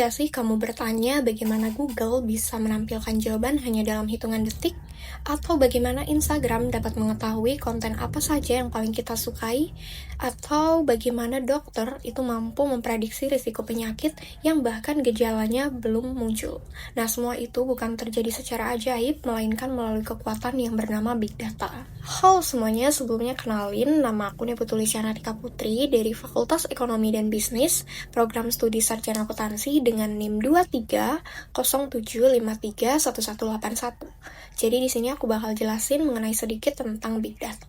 nggak sih kamu bertanya bagaimana Google bisa menampilkan jawaban hanya dalam hitungan detik? Atau bagaimana Instagram dapat mengetahui konten apa saja yang paling kita sukai? Atau bagaimana dokter itu mampu memprediksi risiko penyakit yang bahkan gejalanya belum muncul? Nah, semua itu bukan terjadi secara ajaib, melainkan melalui kekuatan yang bernama Big Data. Halo semuanya, sebelumnya kenalin, nama aku Neputulisa Rika Putri dari Fakultas Ekonomi dan Bisnis, Program Studi Sarjana Akuntansi dengan NIM 2307531181. Jadi di sini aku bakal jelasin mengenai sedikit tentang Big Data.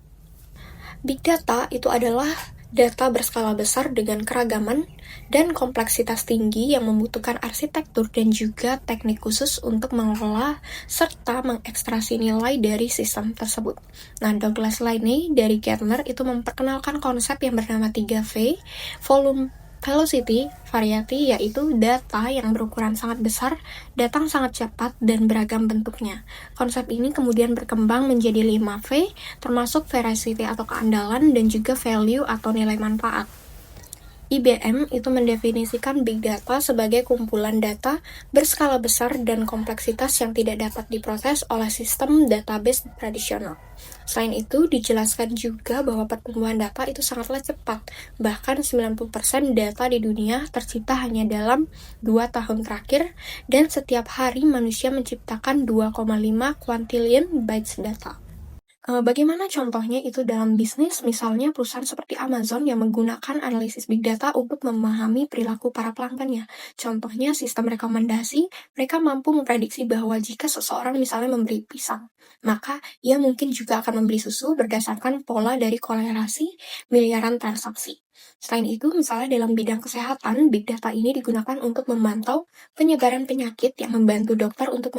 Big Data itu adalah data berskala besar dengan keragaman dan kompleksitas tinggi yang membutuhkan arsitektur dan juga teknik khusus untuk mengelola serta mengekstraksi nilai dari sistem tersebut. Nah, Douglas Lainey dari Gartner itu memperkenalkan konsep yang bernama 3V, volume, velocity, variety, yaitu data yang berukuran sangat besar, datang sangat cepat, dan beragam bentuknya. Konsep ini kemudian berkembang menjadi 5V, termasuk veracity atau keandalan, dan juga value atau nilai manfaat. IBM itu mendefinisikan Big Data sebagai kumpulan data berskala besar dan kompleksitas yang tidak dapat diproses oleh sistem database tradisional. Selain itu, dijelaskan juga bahwa pertumbuhan data itu sangatlah cepat, bahkan 90% data di dunia tercipta hanya dalam 2 tahun terakhir, dan setiap hari manusia menciptakan 2,5 quintillion bytes data. Bagaimana contohnya itu dalam bisnis, misalnya perusahaan seperti Amazon yang menggunakan analisis big data untuk memahami perilaku para pelanggannya. Contohnya sistem rekomendasi, mereka mampu memprediksi bahwa jika seseorang misalnya membeli pisang, maka ia mungkin juga akan membeli susu berdasarkan pola dari kolerasi miliaran transaksi. Selain itu, misalnya dalam bidang kesehatan, big data ini digunakan untuk memantau penyebaran penyakit yang membantu dokter untuk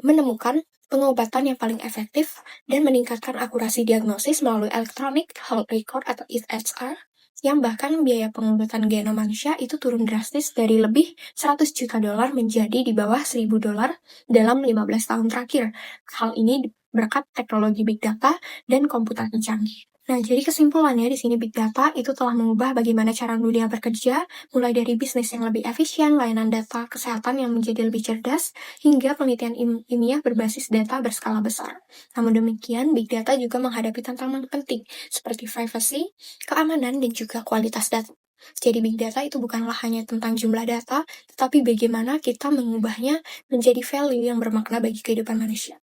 menemukan pengobatan yang paling efektif dan meningkatkan akurasi diagnosis melalui Electronic Health Record atau EHR, yang bahkan biaya pengobatan genom manusia itu turun drastis dari lebih 100 juta dolar menjadi di bawah 1.000 dolar dalam 15 tahun terakhir. Hal ini berkat teknologi big data dan komputasi canggih. Nah, jadi kesimpulannya di sini Big Data itu telah mengubah bagaimana cara dunia bekerja, mulai dari bisnis yang lebih efisien, layanan data kesehatan yang menjadi lebih cerdas, hingga penelitian ilmiah berbasis data berskala besar. Namun demikian, Big Data juga menghadapi tantangan penting, seperti privacy, keamanan, dan juga kualitas data. Jadi Big Data itu bukanlah hanya tentang jumlah data, tetapi bagaimana kita mengubahnya menjadi value yang bermakna bagi kehidupan manusia.